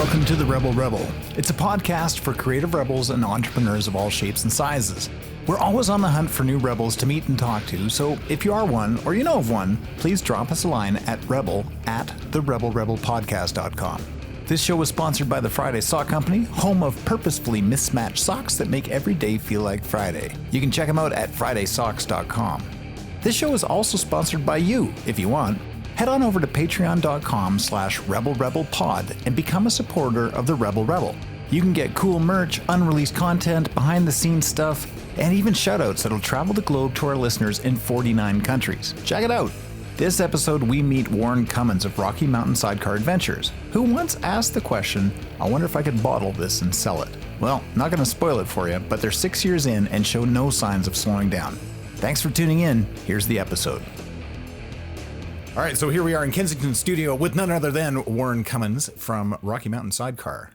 welcome to The Rebel Rebel. It's a podcast for creative rebels and entrepreneurs of all shapes and sizes. We're always on the hunt for new rebels to meet and talk to, so if you are one or you know of one, please drop us a line at rebel@therebelrebelpodcast.com. This show is sponsored by the Friday Sock Company, home of purposefully mismatched socks that make every day feel like Friday. You can check them out at fridaysocks.com. This show is also sponsored by you, if you want. Head on over to patreon.com/rebelrebelpod and become a supporter of the Rebel Rebel. You can get cool merch, unreleased content, behind-the-scenes stuff, and even shoutouts that'll travel the globe to our listeners in 49 countries. Check it out. This episode, we meet Warren Cummins of Rocky Mountain Sidecar Adventures, who once asked the question, I wonder if I could bottle this and sell it. Well, not going to spoil it for you, but they're 6 years in and show no signs of slowing down. Thanks for tuning in. Here's the episode. All right, so here we are in Kensington studio with none other than Warren Cummins from Rocky Mountain Sidecar.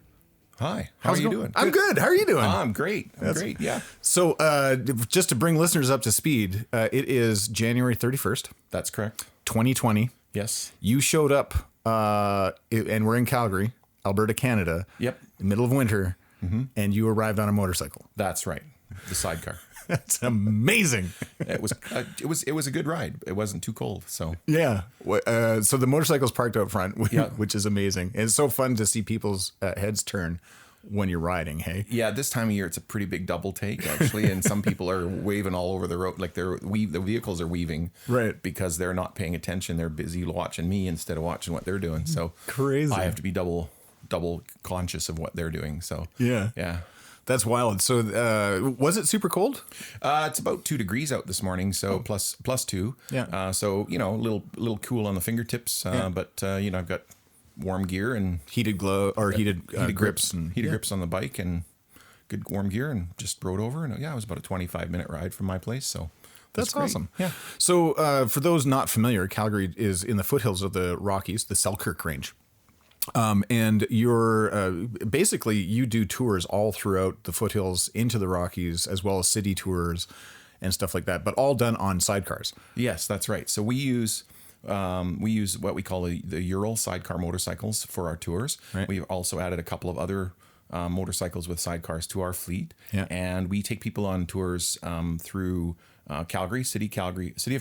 Hi, how are you doing? I'm good. How are you doing? I'm great. Great, yeah. So just to bring listeners up to speed, it is January 31st. That's correct. 2020. Yes. You showed up, and we're in Calgary, Alberta, Canada. Yep. Middle of winter, and you arrived on a motorcycle. That's right. The sidecar. That's amazing. It was a good ride. It wasn't too cold, so. Yeah. So the motorcycle's parked out front, Yeah. which is amazing. And it's so fun to see people's heads turn when you're riding, hey? Yeah, this time of year, it's a pretty big double take, actually. And some people are waving all over the road, like the vehicles are weaving. Right. Because they're not paying attention. They're busy watching me instead of watching what they're doing. So crazy. I have to be double conscious of what they're doing. So yeah. Yeah. That's wild. So was it super cold? It's about 2 degrees out this morning, so plus 2. Yeah. So, a little cool on the fingertips, but I've got warm gear and Heated heated grips. Heated grips on the bike and good warm gear, and just rode over. And it was about a 25-minute ride from my place. So that's great. awesome. Yeah. So for those not familiar, Calgary is in the foothills of the Rockies, the Selkirk Range. And you're basically you do tours all throughout the foothills into the Rockies, as well as city tours and stuff like that, but all done on sidecars. Yes, that's right. So we use what we call the Ural sidecar motorcycles for our tours. Right. We've also added a couple of other motorcycles with sidecars to our fleet, and we take people on tours through Calgary, City of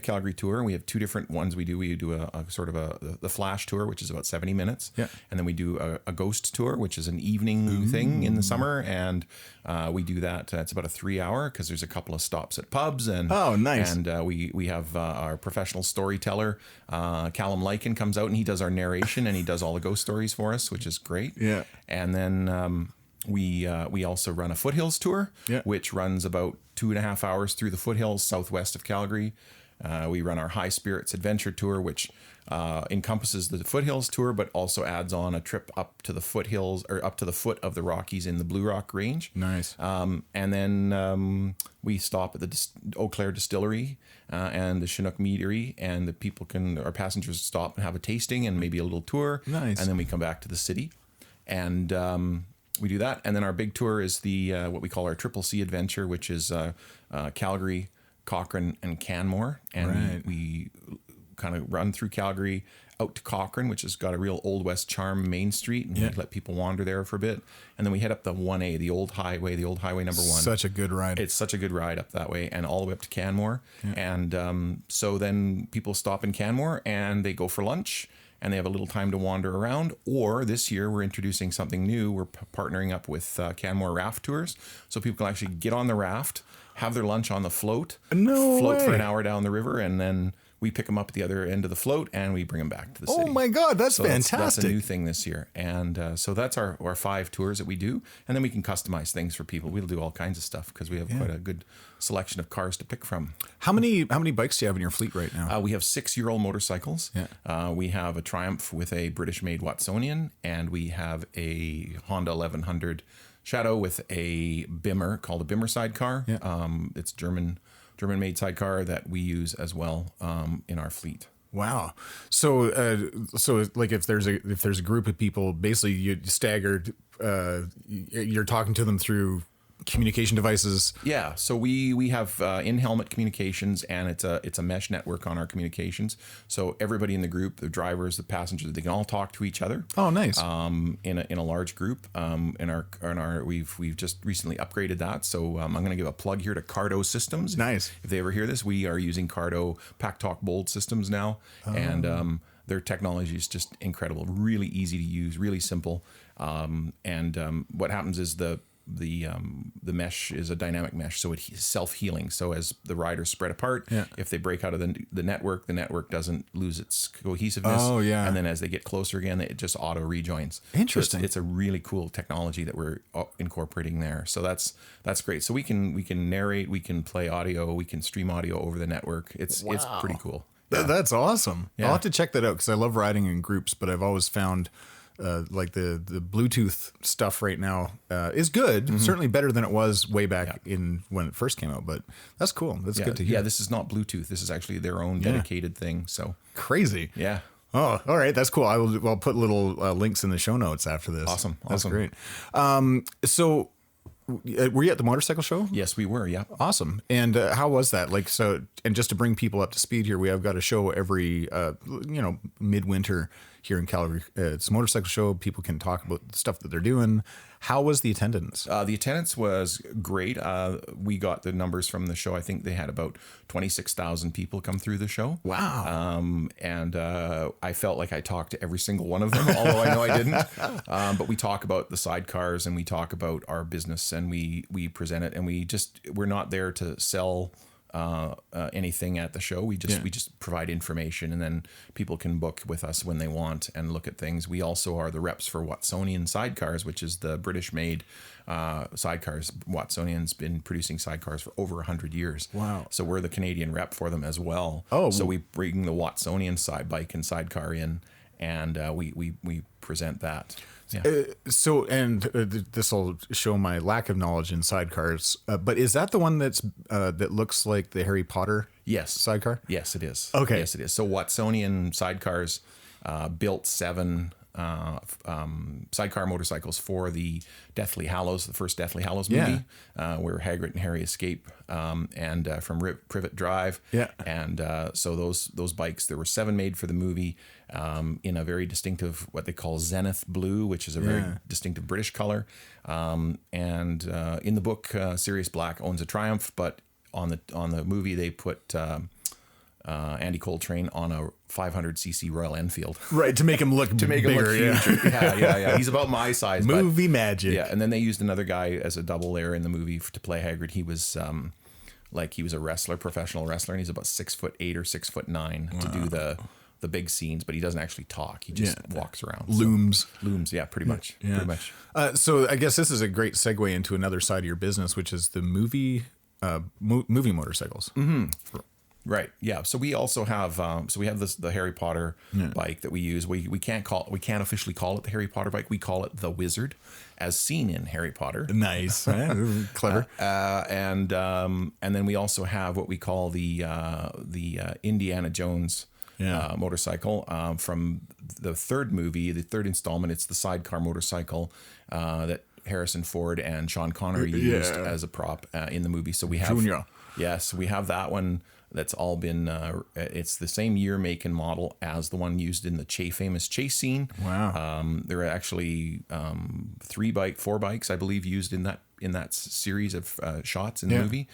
Calgary tour. And we have 2 different ones we do. We do a sort of the flash tour, which is about 70 minutes. Yeah. And then we do a ghost tour, which is an evening thing in the summer. And we do that. It's about a 3-hour because there's a couple of stops at pubs. And oh, nice. And we have our professional storyteller, Callum Lycan, comes out and he does our narration and he does all the ghost stories for us, which is great. Yeah. And then we also run a foothills tour, which runs about 2.5 hours through the foothills southwest of Calgary. We run our High Spirits Adventure Tour, which encompasses the foothills tour, but also adds on a trip up to the foothills or up to the foot of the Rockies in the Blue Rock Range. Nice. And then we stop at the Eau Claire Distillery and the Chinook Meadery, and our passengers stop and have a tasting and maybe a little tour. Nice. And then we come back to the city, and we do that. And then our big tour is the what we call our Triple C Adventure, which is Calgary, Cochrane, and Canmore. And we kind of run through Calgary out to Cochrane, which has got a real Old West charm main street, and we let people wander there for a bit. And then we head up the 1A, the old highway number 1. Such a good ride. It's such a good ride up that way, and all the way up to Canmore. Yeah. And so then people stop in Canmore and they go for lunch, and they have a little time to wander around. Or this year, we're introducing something new. We're partnering up with Canmore Raft Tours, so people can actually get on the raft, have their lunch on the float, float for an hour down the river, and then we pick them up at the other end of the float and we bring them back to the city. Oh my God, that's fantastic. That's a new thing this year. And so that's our 5 tours that we do. And then we can customize things for people. We'll do all kinds of stuff because we have quite a good selection of cars to pick from. How many bikes do you have in your fleet right now? We have 6-year-old motorcycles. Yeah. We have a Triumph with a British-made Watsonian, and we have a Honda 1100 Shadow with a Bimmer called a Bimmer sidecar. Yeah. It's German-made sidecar that we use as well in our fleet. Wow. So like if there's a group of people, basically you staggered, you're talking to them through communication devices. Yeah, so we have in-helmet communications, and it's a mesh network on our communications. So everybody in the group, the drivers, the passengers, they can all talk to each other. Oh, nice. In a large group. We've just recently upgraded that. So I'm going to give a plug here to Cardo Systems. Nice. If they ever hear this, we are using Cardo Pack Talk Bold systems now, and their technology is just incredible. Really easy to use, really simple. What happens is the mesh is a dynamic mesh, so it's self-healing. So as the riders spread apart, if they break out of the network doesn't lose its cohesiveness. Oh, yeah. And then as they get closer again, it just auto rejoins. Interesting. So it's a really cool technology that we're incorporating there. So that's great. So we can narrate, we can play audio, we can stream audio over the network. It's pretty cool. Yeah. That's awesome. Yeah. I'll have to check that out because I love riding in groups, but I've always found like the Bluetooth stuff right now is good. Mm-hmm. Certainly better than it was way back in when it first came out. But that's cool. That's good to hear. Yeah, this is not Bluetooth. This is actually their own dedicated thing. So crazy. Yeah. Oh, all right. That's cool. I'll put little links in the show notes after this. Awesome. That's great. So were you at the motorcycle show? Yes, we were. Yeah. Awesome. And how was that? Like, so, and just to bring people up to speed here, we have got a show every, midwinter here in Calgary. It's a motorcycle show. People can talk about the stuff that they're doing. How was the attendance? The attendance was great. We got the numbers from the show. I think they had about 26,000 people come through the show. Wow. I felt like I talked to every single one of them, although I know I didn't. But we talk about the sidecars, and we talk about our business, and we present it, and we're not there to sell anything at the show. We just provide information, and then people can book with us when they want and look at things. We also are the reps for Watsonian Sidecars, which is the British-made sidecars. Watsonian's been producing sidecars for over 100 years. Wow! So we're the Canadian rep for them as well. Oh, so we bring the Watsonian side bike and sidecar in, and we present that. Yeah. This will show my lack of knowledge in sidecars. But is that the one that looks like the Harry Potter? Yes. Sidecar? Yes, it is. Okay. Yes, it is. So Watsonian sidecars built 7 sidecar motorcycles for the Deathly Hallows, the first Deathly Hallows movie, where Hagrid and Harry escape from Privet Drive. Yeah. And so those bikes, there were 7 made for the movie in a very distinctive, what they call Zenith blue, which is a very distinctive British color. And in the book, Sirius Black owns a Triumph, but on the movie they put Andy Coltrane on a 500cc Royal Enfield. Right, to make him look bigger. Huge. Yeah. He's about my size. Movie magic. Yeah, and then they used another guy as a double there in the movie to play Hagrid. He was he was a wrestler, professional wrestler, and he's about 6'8" or 6'9" to do the big scenes, but he doesn't actually talk. He just walks around. Looms. Yeah, pretty much. Yeah. Pretty much. So I guess this is a great segue into another side of your business, which is the movie motorcycles. Mm-hmm. Right. Yeah. So we also have we have the Harry Potter bike that we use. We can't officially call it the Harry Potter bike. We call it the Wizard, as seen in Harry Potter. Nice. Clever. And then we also have what we call the Indiana Jones motorcycle from the third movie, the third installment. It's the sidecar motorcycle that Harrison Ford and Sean Connery used as a prop in the movie. So we have Junior. Yes, we have that one. That's all been, it's the same year, make, and model as the one used in the famous chase scene. Wow. There are actually 4 bikes, I believe, used in that series of shots in the movie.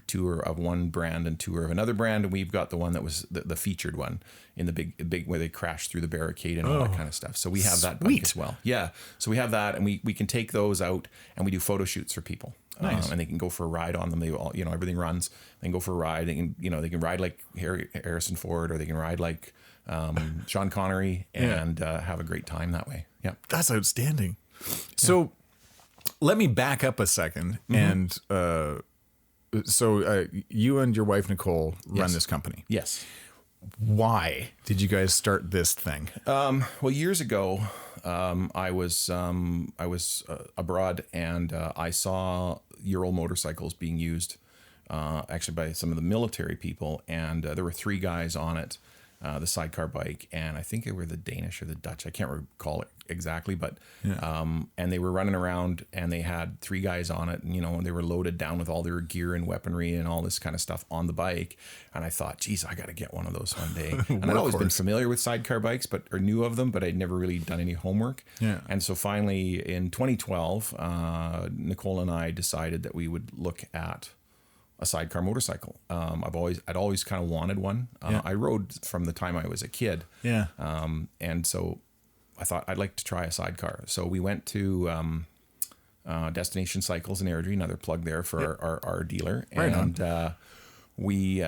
2 are of one brand and 2 are of another brand. And we've got the one that was the featured one in the big where they crashed through the barricade and all that kind of stuff. So we have that bike as well. Yeah. So we have that, and we can take those out and we do photo shoots for people. Nice. And they can go for a ride on them. They all, everything runs. They can go for a ride. They can ride like Harrison Ford, or they can ride like Sean Connery, and have a great time that way. Yeah, that's outstanding. So let me back up a second, and so you and your wife Nicole run this company. Yes. Why did you guys start this thing? Well, years ago, I was abroad, and I saw Ural motorcycles being used actually by some of the military people, and there were 3 guys on it the sidecar bike, and I think they were the Danish or the Dutch. I can't recall it exactly, but and they were running around, and they had 3 guys on it, and and they were loaded down with all their gear and weaponry and all this kind of stuff on the bike. And I thought, geez, I got to get one of those one day. And I'd always been familiar with sidecar bikes, or knew of them, but I'd never really done any homework. Yeah. And so finally, in 2012, Nicole and I decided that we would look at a sidecar motorcycle. I'd always kind of wanted one. I rode from the time I was a kid. Yeah. And so I thought I'd like to try a sidecar. So we went to Destination Cycles in Airdrie, another plug there for our dealer. Right and we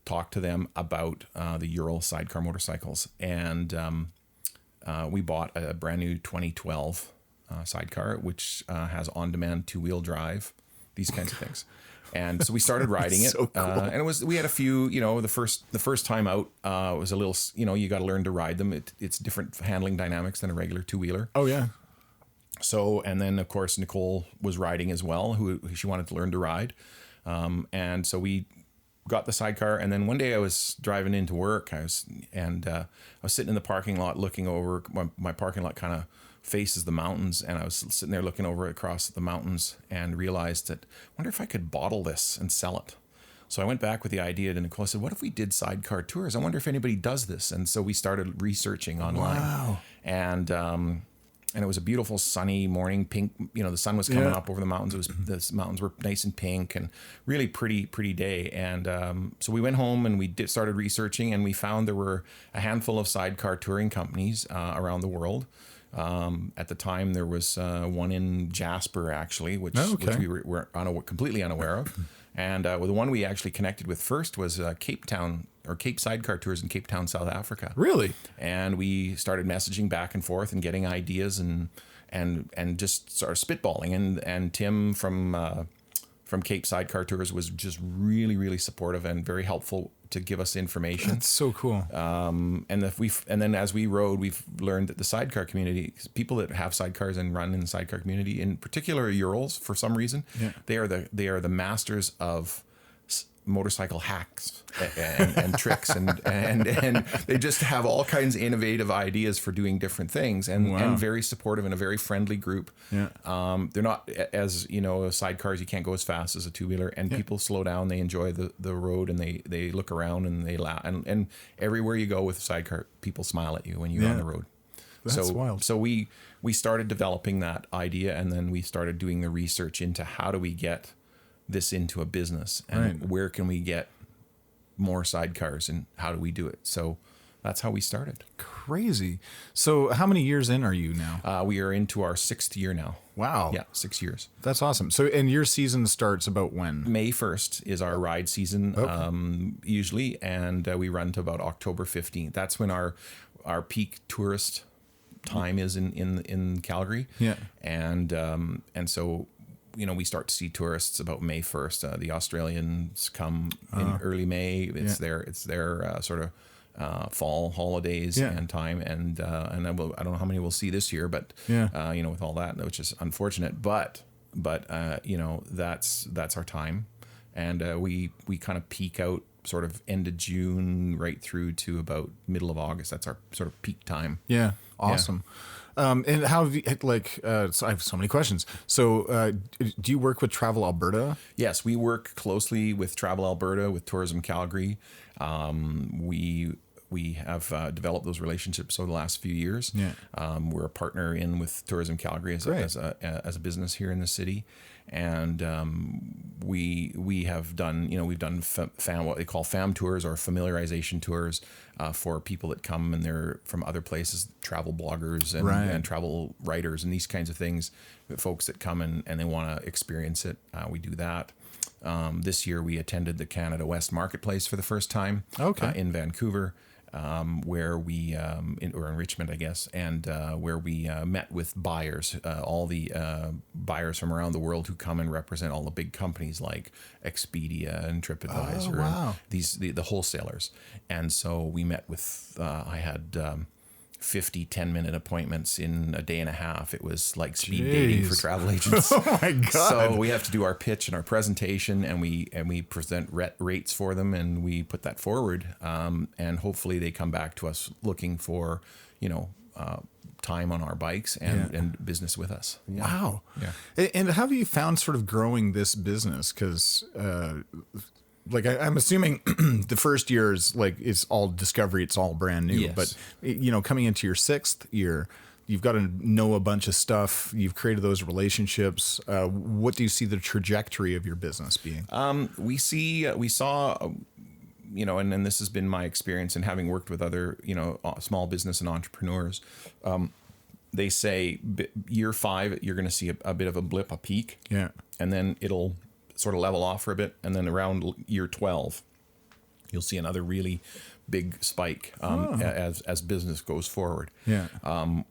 talked to them about the Ural sidecar motorcycles. And we bought a brand new 2012 sidecar, which has on-demand 2-wheel drive, these kinds of things. And so we started riding it. So cool. And we had a few, the first time out was a little, you got to learn to ride them. It's different handling dynamics than a regular 2-wheeler. Oh yeah. So, and then of course Nicole was riding as well, who she wanted to learn to ride. And so we got the sidecar. And then one day I was driving into work. I was sitting in the parking lot looking over. My parking lot kind of faces the mountains, and I was sitting there looking over across the mountains and realized that I wonder if I could bottle this and sell it. So I went back with the idea to Nicole. I said, what if we did sidecar tours? I wonder if anybody does this. And so we started researching online. Wow. And it was a beautiful sunny morning, pink, the sun was coming up over the mountains. The mountains were nice and pink, and really pretty day. And so we went home and we started researching, and we found there were a handful of sidecar touring companies around the world. At the time, there was one in Jasper, actually, which we were completely unaware of. And the one we actually connected with first was Cape Sidecar Tours in Cape Town, South Africa. Really? And we started messaging back and forth and getting ideas and just started spitballing. And Tim from Cape Sidecar Tours was just really, really supportive and very helpful to give us information. That's so cool. And then as we rode, we've learned that the sidecar community, people that have sidecars and run in the sidecar community, in particular Urals, for some reason, they are the masters of motorcycle hacks and tricks and they just have all kinds of innovative ideas for doing different things and very supportive and a very friendly group. They're not, as sidecars, you can't go as fast as a 2-wheeler, and people slow down, they enjoy the road, and they look around and they laugh, and everywhere you go with a sidecar, people smile at you when you're on the road. That's wild. So we started developing that idea, and then we started doing the research into how do we get this into a business, and where can we get more sidecars, and how do we do it? So that's how we started. Crazy. So how many years in are you now? We are into our 6th year now. Wow. Yeah, 6 years. That's awesome. So, and your season starts about when? May 1st is our ride season, usually, and we run to about October 15th. That's when our peak tourist time is in Calgary. Yeah. And so we start to see tourists about May 1st. The Australians come in early May. It's their sort of fall holidays and time. And I don't know how many we'll see this year, but with all that, which is unfortunate. But that's our time, and we kind of peak out sort of end of June right through to about middle of August. That's our sort of peak time. Yeah, awesome. Yeah. And how have you, so I have so many questions. So do you work with Travel Alberta? Yes, we work closely with Travel Alberta, with Tourism Calgary. We have developed those relationships over the last few years. Yeah. We're a partner with Tourism Calgary as a business here in the city. And we have done, we've done what they call fam tours or familiarization tours for people that come and they're from other places, travel bloggers and travel writers and these kinds of things, folks that come and they want to experience it. We do that. This year we attended the Canada West Marketplace for the first time in Vancouver. Where we, or in Richmond, I guess, and where we met with buyers, all the buyers from around the world who come and represent all the big companies like Expedia and TripAdvisor and the wholesalers. And so we met with, I had 50 10-minute appointments in a day and a half. It was like speed dating for travel agents. Oh my God. So we have to do our pitch and our presentation, and we present rates for them, and we put that forward. And hopefully they come back to us looking for, time on our bikes and business with us. Yeah. Wow. Yeah. And how have you found sort of growing this business? Because like I'm assuming the first year is like it's all discovery, it's all brand new. Yes. But coming into your 6th year, you've got to know a bunch of stuff. You've created those relationships. What do you see the trajectory of your business being? We saw. And this has been my experience in having worked with other, small business and entrepreneurs. They say year 5, you're going to see a bit of a blip, a peak. Yeah. And then it'll sort of level off for a bit. And then around year 12, you'll see another really big spike as business goes forward. Yeah.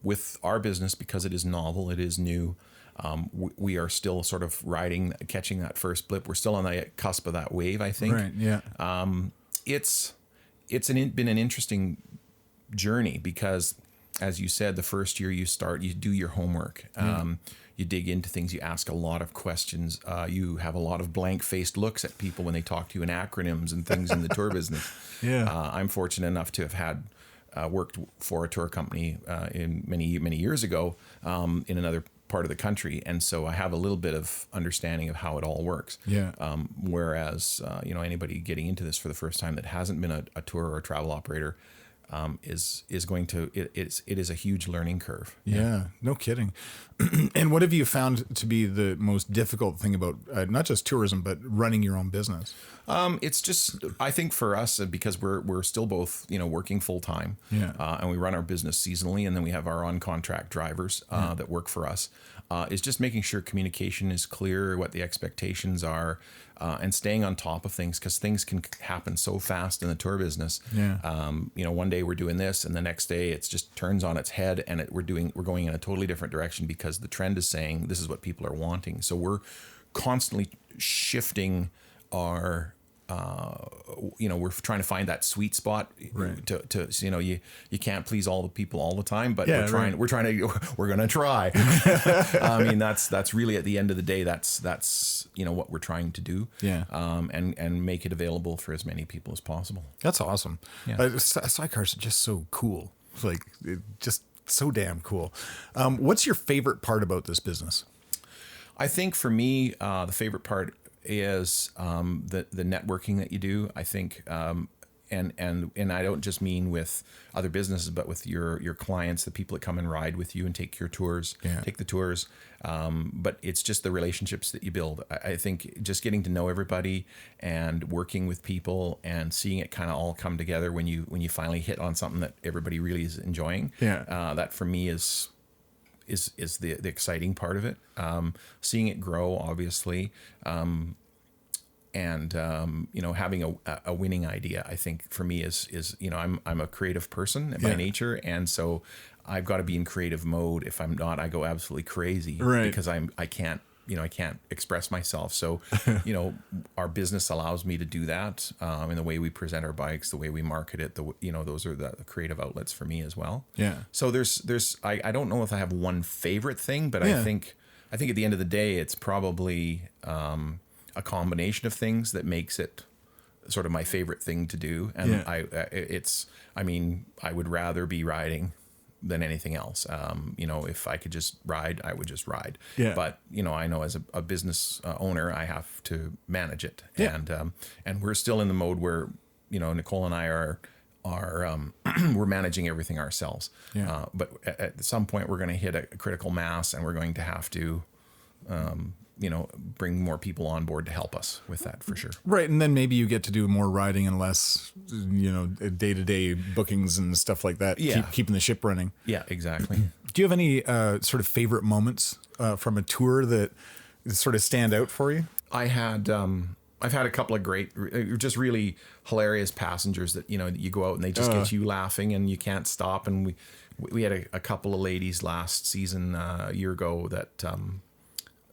With our business, because it is novel, it is new, we are still sort of catching that first blip. We're still on the cusp of that wave, I think. Right. Yeah. It's been an interesting journey because, as you said, the first year you do your homework. You dig into things. You ask a lot of questions. You have a lot of blank-faced looks at people when they talk to you in acronyms and things in the tour business. Yeah. I'm fortunate enough to have had worked for a tour company in many years ago in another part of the country, and so I have a little bit of understanding of how it all works. Yeah. Whereas anybody getting into this for the first time that hasn't been a tour or a travel operator is going to it is a huge learning curve. Yeah, no kidding. And what have you found to be the most difficult thing about not just tourism but running your own business? It's just, I think for us, because we're still both working full time, and we run our business seasonally, and then we have our on contract drivers that work for us. Is just making sure communication is clear, what the expectations are, and staying on top of things, because things can happen so fast in the tour business. Yeah. One day we're doing this, and the next day it's just turns on its head, and we're going in a totally different direction because the trend is saying this is what people are wanting. So we're constantly shifting our. We're trying to find that sweet spot. Right. To you can't please all the people all the time, but Yeah, we're gonna try. I mean, that's really at the end of the day, that's what we're trying to do. Yeah. And make it available for as many people as possible. That's awesome. Yeah. Sidecars are just so cool. Like just so damn cool. What's your favorite part about this business? I think for me, the favorite part is the networking that you do. I think, and I don't just mean with other businesses, but with your clients, the people that come and ride with you and take the tours. But it's just the relationships that you build. I think just getting to know everybody and working with people and seeing it kind of all come together when you finally hit on something that everybody really is enjoying. Yeah. That for me is the exciting part of it. Seeing it grow, obviously, and having a winning idea, I think for me is I'm a creative person by nature, and so I've got to be in creative mode. If I'm not, I go absolutely crazy, right? Because I can't express myself. So, our business allows me to do that in the way we present our bikes, the way we market it. Those are the creative outlets for me as well. Yeah. So I don't know if I have one favorite thing, but I think at the end of the day, it's probably a combination of things that makes it sort of my favorite thing to do. And I would rather be riding than anything else. If I could just ride, I would just ride. Yeah. But I know as a business owner, I have to manage it. Yeah. And we're still in the mode where Nicole and I are we're managing everything ourselves. Yeah. But at some point, we're going to hit a critical mass, and we're going to have to bring more people on board to help us with that for sure. Right. And then maybe you get to do more riding and less, day-to-day bookings and stuff like that. Yeah. Keeping the ship running. Yeah, exactly. Do you have any sort of favorite moments from a tour that sort of stand out for you? I've had a couple of great, just really hilarious passengers that, you go out and they just get you laughing and you can't stop. And we had a couple of ladies last season, a year ago,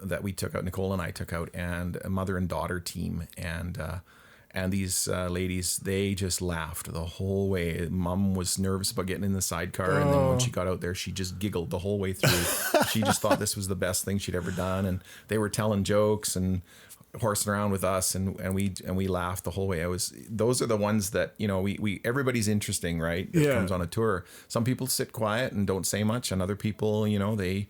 that we took out, Nicole and I took out, and a mother and daughter team. And And these ladies, they just laughed the whole way. Mom was nervous about getting in the sidecar. And then when she got out there, she just giggled the whole way through. She just thought this was the best thing she'd ever done. And they were telling jokes and horsing around with us. And we laughed the whole way. Those are the ones that, we everybody's interesting, right? That comes on a tour. Some people sit quiet and don't say much. And other people, they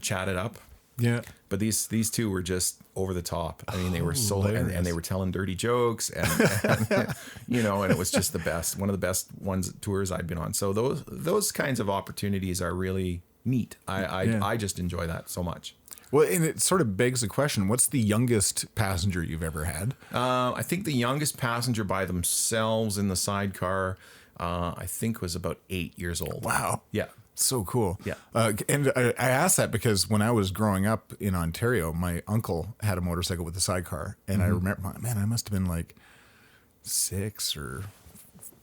chat it up. Yeah. But these two were just over the top. I mean, they were so, and they were telling dirty jokes and and it was just the best, one of the best tours I'd been on. So those kinds of opportunities are really neat. I just enjoy that so much. Well, and it sort of begs the question, what's the youngest passenger you've ever had? I think the youngest passenger by themselves in the sidecar, I think was about 8 years old. Wow. Yeah. So cool. Yeah. And I asked that because when I was growing up in Ontario, my uncle had a motorcycle with a sidecar. And I remember, man, I must have been like 6 or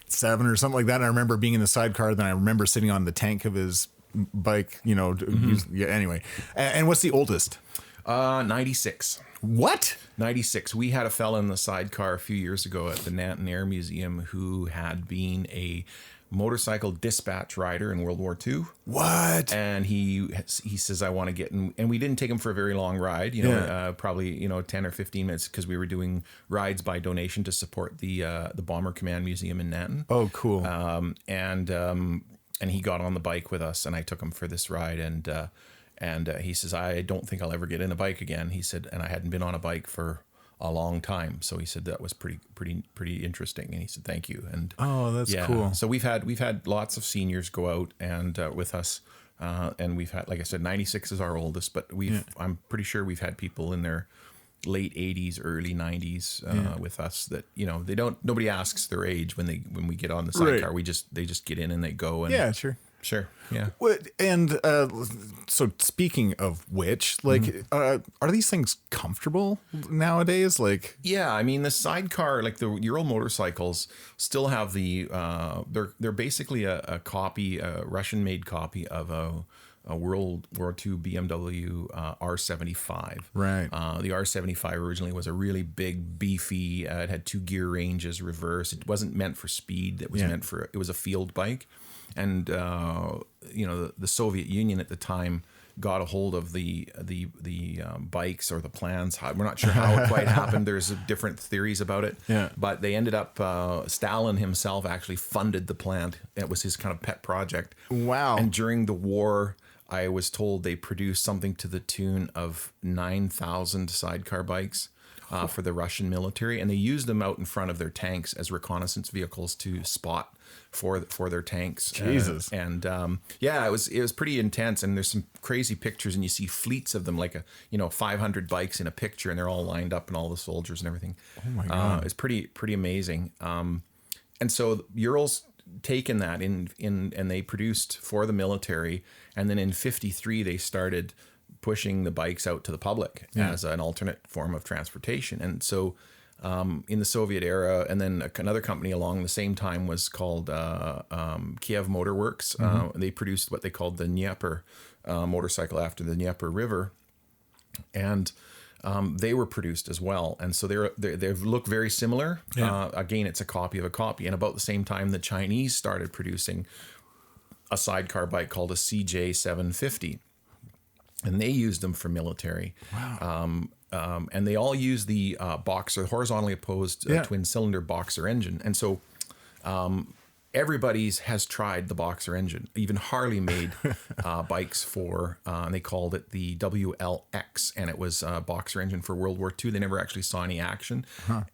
7 or something like that. And I remember being in the sidecar. Then I remember sitting on the tank of his bike, anyway. And what's the oldest? 96. What? 96. We had a fella in the sidecar a few years ago at the Nanton Air Museum who had been a motorcycle dispatch rider in World War II. What? And he says, I want to get in. And we didn't take him for a very long ride, probably 10 or 15 minutes because we were doing rides by donation to support the Bomber Command Museum in Nanton. Oh, cool. And he got on the bike with us and I took him for this ride and he says, I don't think I'll ever get in a bike again. He said, and I hadn't been on a bike for a long time. So he said that was pretty interesting. And he said, thank you. And that's cool. So we've had lots of seniors go out and with us. And we've had, like I said, 96 is our oldest, but I'm pretty sure we've had people in their late 80s, early 90s with us that, nobody asks their age when we get on the sidecar. Right. They just get in and they go. And yeah, sure. Sure. Yeah. And so speaking of which, are these things comfortable nowadays? Yeah, I mean the sidecar, like the Ural motorcycles, still have the they're basically a copy, a Russian-made copy of a World War II BMW R75. Right. The R75 originally was a really big, beefy. It had 2 gear ranges, reverse. It wasn't meant for speed. It was it was a field bike. And the Soviet Union at the time got a hold of the bikes or the plans. We're not sure how it quite happened. There's different theories about it. Yeah. But they ended up. Stalin himself actually funded the plant. It was his kind of pet project. Wow. And during the war, I was told they produced something to the tune of 9,000 sidecar bikes. For the Russian military, and they used them out in front of their tanks as reconnaissance vehicles to spot for their tanks. Jesus. It was pretty intense, and there's some crazy pictures, and you see fleets of them, like 500 bikes in a picture, and they're all lined up, and all the soldiers and everything. Oh my God. It's pretty amazing. And so Ural's taken that and they produced for the military, and then in '53 they started pushing the bikes out to the public as an alternate form of transportation. And so in the Soviet era, and then another company along the same time was called Kiev Motor Works. They produced what they called the Dnieper motorcycle after the Dnieper River. And they were produced as well. And so they look very similar. Again, it's a copy of a copy. And about the same time, the Chinese started producing a sidecar bike called a CJ750. And they used them for military. Wow. And they all use the boxer, horizontally opposed twin cylinder boxer engine. And so everybody's has tried the boxer engine. Even Harley made bikes for, and they called it the WLX, and it was a boxer engine for World War II. They never actually saw any action.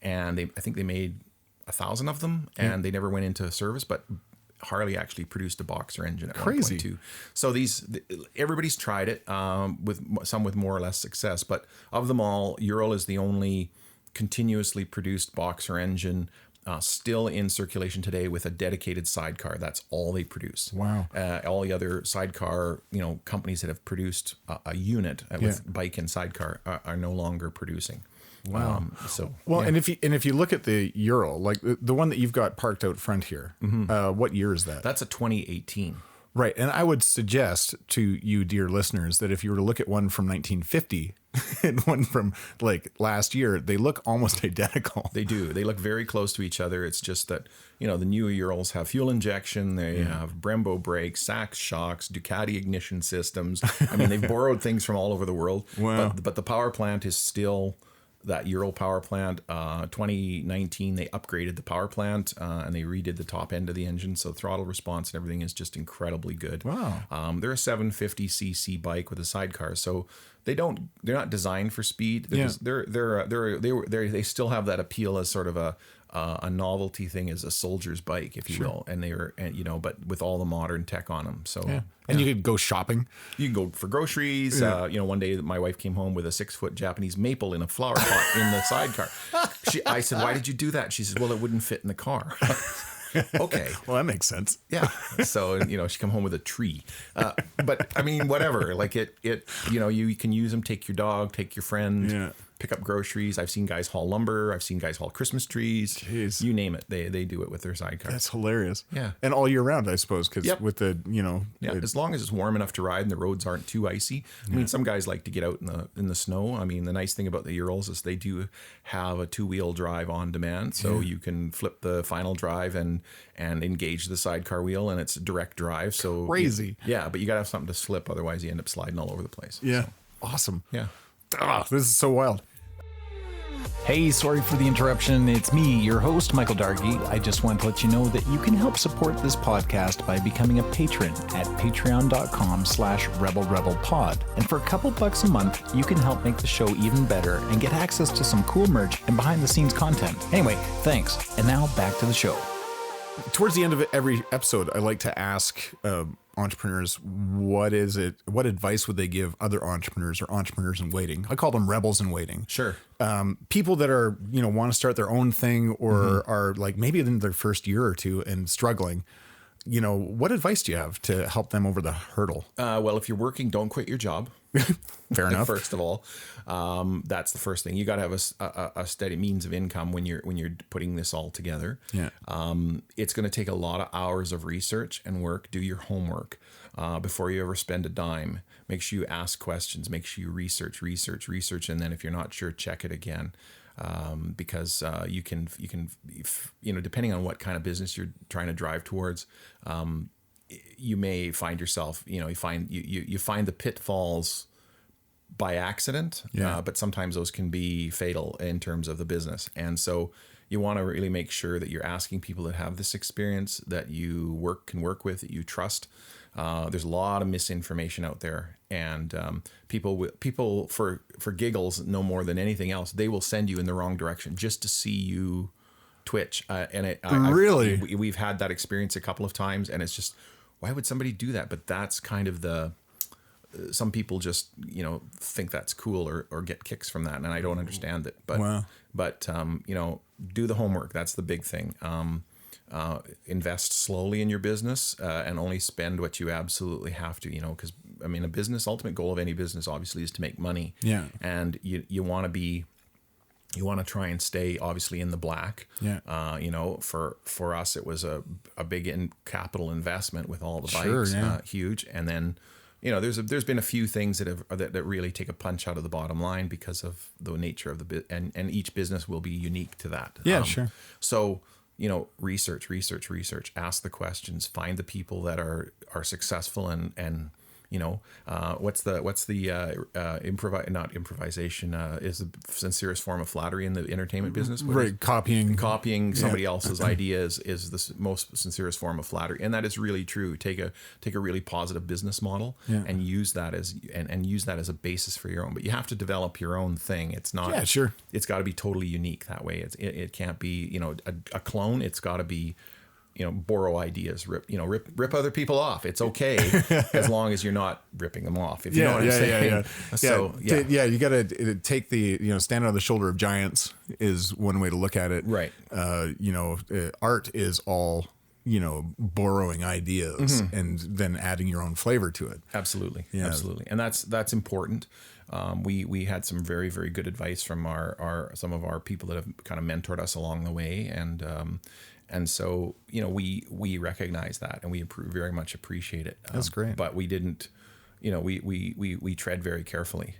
And I think they made 1,000 of them, and they never went into service, but Harley actually produced a boxer engine at one point too. So everybody's tried it with some with more or less success, but of them all, Ural is the only continuously produced boxer engine still in circulation today with a dedicated sidecar. That's all they produce. Wow. All the other sidecar companies that have produced a unit with bike and sidecar are no longer producing. Wow. And if you look at the Ural, like the one that you've got parked out front here, what year is that? That's a 2018. Right. And I would suggest to you, dear listeners, that if you were to look at one from 1950 and one from like last year, they look almost identical. They do. They look very close to each other. It's just that, the newer Urals have fuel injection. They have Brembo brakes, Sachs shocks, Ducati ignition systems. I mean, they've borrowed things from all over the world. Wow. But the power plant is still that Ural power plant. 2019, they upgraded the power plant and they redid the top end of the engine. So throttle response and everything is just incredibly good. Wow. They're a 750cc bike with a sidecar. So they're not designed for speed. They still have that appeal as sort of a novelty thing, as a soldier's bike, if you will. But with all the modern tech on them. So And you could go shopping. you can go for groceries. One day my wife came home with a 6-foot Japanese maple in a flower pot in the sidecar. I said, "Why did you do that?" She says, "Well, it wouldn't fit in the car." Okay. Well, that makes sense. Yeah. So, she come home with a tree. But I mean, whatever, like you can use them, take your dog, take your friend, pick up groceries. I've seen guys haul lumber. I've seen guys haul Christmas trees. Jeez. You name it. They do it with their sidecar. That's hilarious. Yeah. And all year round, I suppose, because with the, As long as it's warm enough to ride and the roads aren't too icy. I mean, some guys like to get out in the snow. I mean, the nice thing about the Urals is they do have a 2-wheel drive on demand, so you can flip the final drive and engage the sidecar wheel, and it's direct drive. So crazy. But you got to have something to slip, otherwise you end up sliding all over the place. Yeah. So, Awesome. yeah. This is so wild. Hey, sorry for the interruption. It's me, your host, Michael Dargy. I just want to let you know that you can help support this podcast by becoming a patron at patreon.com/rebelrebelpod. And for a couple bucks a month, you can help make the show even better and get access to some cool merch and behind the scenes content. Anyway, thanks. And now back to the show. Towards the end of every episode, I like to ask entrepreneurs, what advice would they give other entrepreneurs or entrepreneurs in waiting? I call them rebels in waiting. Sure. People that are, want to start their own thing or are like maybe in their first year or two and struggling. What advice do you have to help them over the hurdle? Well, if you're working, don't quit your job. Fair enough. First of all, that's the first thing. You got to have a steady means of income when you're putting this all together. Yeah. It's going to take a lot of hours of research and work. Do your homework before you ever spend a dime. Make sure you ask questions. Make sure you research, and then if you're not sure, check it again. Because you can depending on what kind of business you're trying to drive towards, you may find yourself, you find the pitfalls by accident, but sometimes those can be fatal in terms of the business. And so you want to really make sure that you're asking people that have this experience, that you can work with, that you trust. There's a lot of misinformation out there, and people for giggles, no more than anything else, they will send you in the wrong direction just to see you twitch. Really? We've had that experience a couple of times, and it's just, why would somebody do that? But that's kind of some people just think that's cool or get kicks from that, and I don't understand it. But wow. But do the homework. That's the big thing. Invest slowly in your business and only spend what you absolutely have to, because a ultimate goal of any business obviously is to make money. Yeah. And you want to try and stay obviously in the black. Yeah. For us, it was a big capital investment with all the Sure, bikes, yeah. huge. And then, there's been a few things that really take a punch out of the bottom line because of the nature of the and each business will be unique to that. Yeah, sure. So, research, ask the questions, find the people that are successful and what's the not improvisation is the sincerest form of flattery in the entertainment business. Right. Copying somebody else's ideas is the most sincerest form of flattery. And that is really true. Take a really positive business model and use that as a basis for your own, but you have to develop your own thing. It's not, sure. It's got to be totally unique that way. It can't be, a clone. It's got to be, borrow ideas, rip other people off. It's okay as long as you're not ripping them off. If you know what I'm saying. Yeah. So you got to take the, stand on the shoulder of giants is one way to look at it. Right. Art is all, borrowing ideas and then adding your own flavor to it. Absolutely. Yeah. Absolutely. And that's important. we had some very, very good advice from some of our people that have kind of mentored us along the way, and so we recognize that, and we very much appreciate it. That's great. But we didn't, we tread very carefully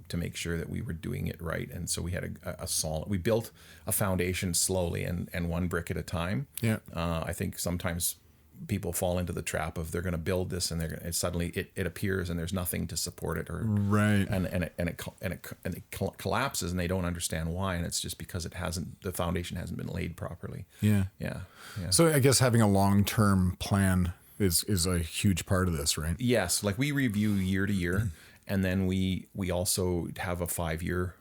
to make sure that we were doing it right, and so we had a solid. We built a foundation slowly and one brick at a time. Yeah. I think sometimes people fall into the trap of they're going to build this and suddenly it appears and there's nothing to support it, or right, and it collapses and they don't understand why, and it's just because the foundation hasn't been laid properly. Yeah. So I guess having a long-term plan is a huge part of this, right? Yes, like we review year to year, and then we also have a 5-year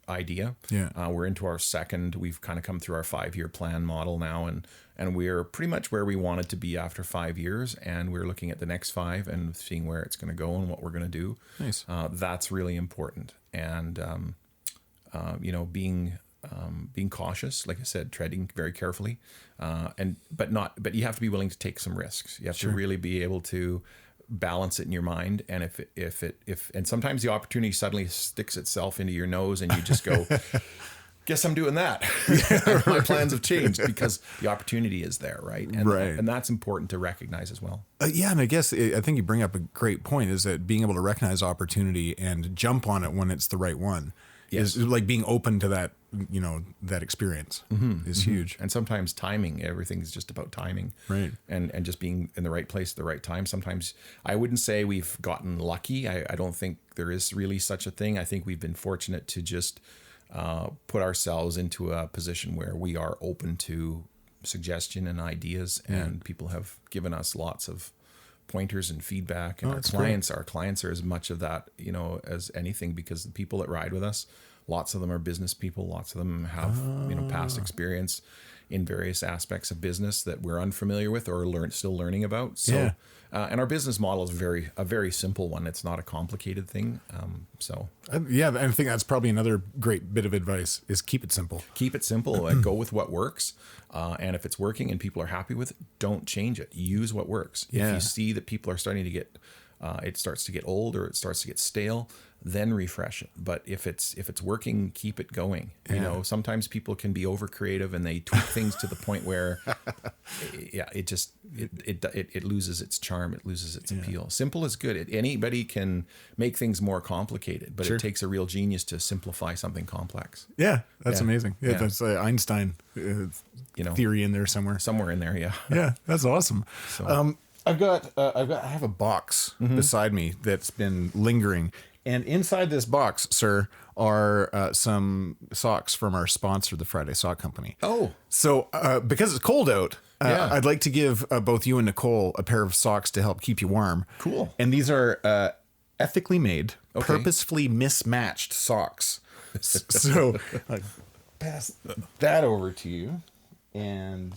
idea. We're into our second. We've kind of come through our 5-year plan model now, and we're pretty much where we wanted to be after 5 years, and we're looking at the next 5 and seeing where it's going to go and what we're going to do. Nice. That's really important, and being cautious, like I said, treading very carefully, but you have to be willing to take some risks. You have to really be able to balance it in your mind, and if and sometimes the opportunity suddenly sticks itself into your nose and you just go, guess I'm doing that. My plans have changed because the opportunity is there, right? And that's important to recognize as well. And I guess I think you bring up a great point, is that being able to recognize opportunity and jump on it when it's the right one. Is like being open to that, that experience is huge. And sometimes timing, everything's just about timing. Right. And just being in the right place at the right time. Sometimes I wouldn't say we've gotten lucky. I don't think there is really such a thing. I think we've been fortunate to just put ourselves into a position where we are open to suggestion and ideas, and people have given us lots of pointers and feedback, and our clients are as much of that, as anything, because the people that ride with us, lots of them are business people, lots of them have past experience in various aspects of business that we're unfamiliar with or still learning about. So and our business model is a very simple one. It's not a complicated thing. I think that's probably another great bit of advice, is keep it simple. Keep it simple and go with what works. And if it's working and people are happy with it, don't change it. Use what works. If you see that people are starting to get, it starts to get old or it starts to get stale, then refresh it. But if it's working, keep it going. Sometimes people can be over creative and they tweak things to the point where it loses its charm, it loses its appeal. Simple is good. Anybody can make things more complicated, but it takes a real genius to simplify something complex. That's amazing. That's Einstein theory in there somewhere in there. That's awesome. So. I have a box beside me that's been lingering. And inside this box, sir, are some socks from our sponsor, the Friday Sock Company. Oh. So because it's cold out, I'd like to give both you and Nicole a pair of socks to help keep you warm. Cool. And these are ethically made, purposefully mismatched socks. So I pass that over to you, and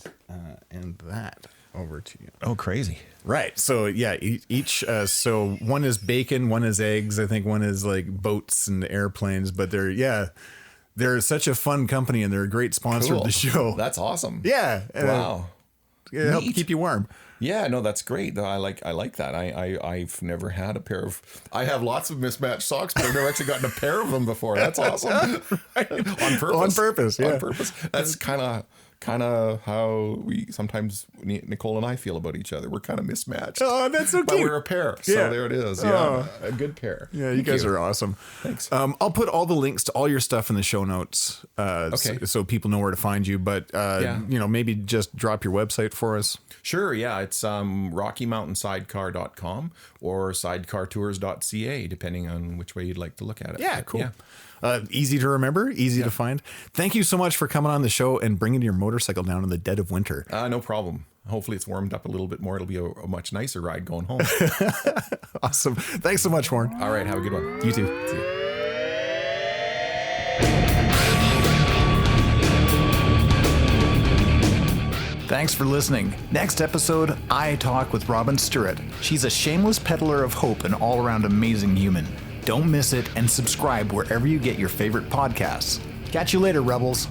that over to you. Oh, crazy. Right. So each so one is bacon, one is eggs, I think one is like boats and airplanes, but they're such a fun company and they're a great sponsor of the show. That's awesome. Yeah. Wow. Help keep you warm. Yeah, no, that's great. I like that. I've never had a pair of. I have lots of mismatched socks, but I've never actually gotten a pair of them before. That's awesome. On purpose. On purpose. Yeah. On purpose. That's kind of how we sometimes, Nicole and I, feel about each other. We're kind of mismatched. Oh, that's so cute. But we're a pair. So there it is. Yeah, a good pair. Yeah, you guys are awesome. Thanks. I'll put all the links to all your stuff in the show notes, so people know where to find you. But maybe just drop your website for us. Sure. Yeah, it's RockyMountainSidecar.com or sidecartours.ca, depending on which way you'd like to look at it. Yeah, cool. Yeah. Easy to remember, easy to find. Thank you so much for coming on the show and bringing your motorcycle down in the dead of winter. No problem. Hopefully it's warmed up a little bit more. It'll be a much nicer ride going home. Awesome. Thanks so much, Warren. All right. Have a good one. You too. See you. Thanks for listening. Next episode, I talk with Robin Sturrett. She's a shameless peddler of hope and all-around amazing human. Don't miss it and subscribe wherever you get your favorite podcasts. Catch you later, Rebels.